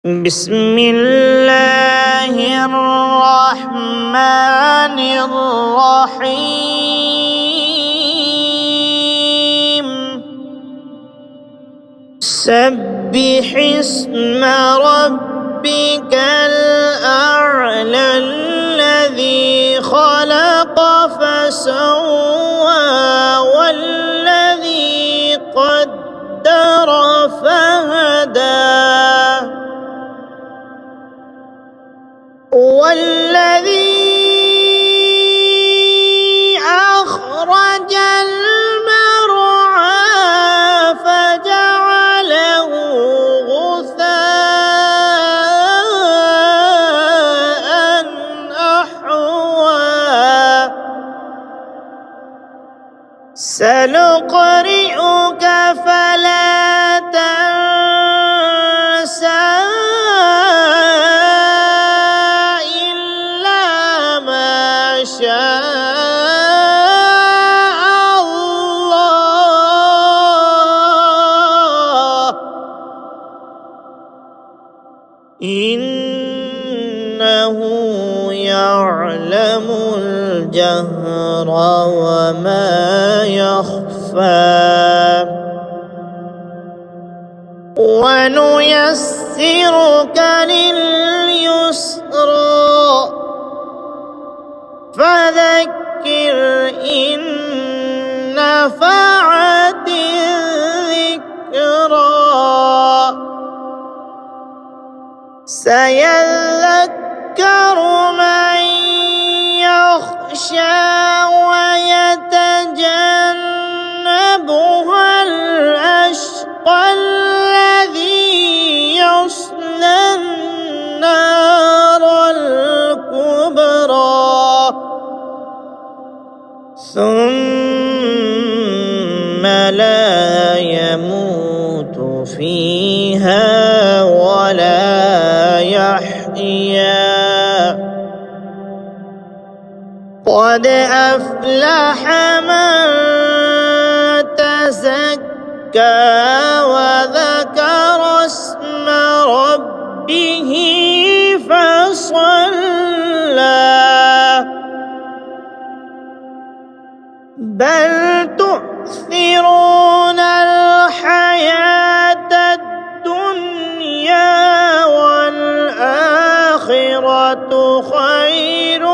بسم الله الرحمن الرحيم سبح اسم ربك الأعلى الذي خلق فسوى والذي قدر فهدى والذي أخرج المرعى فجعله غثاء أحوى سنقرئك فلا تنسى شاء الله إنه يعلم الجهر وما يخفى ونيسرك لليسرى فذكر إن نفعت الذكرى سيذكر من يخشى ويتجنبها الأشقى الذي يصلى النار الكبرى ثم لا يموت فيها ولا يحيا قد أفلح من تزكى وذكر اسم ربه فصلى بل تؤثرون الحياة الدنيا والآخرة خير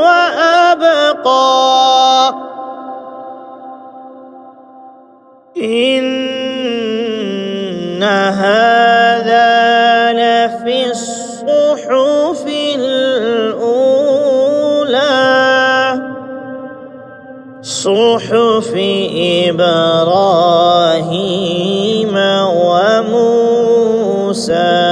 وأبقى إن هذا لفي الصحف الأولى صحف إبراهيم وموسى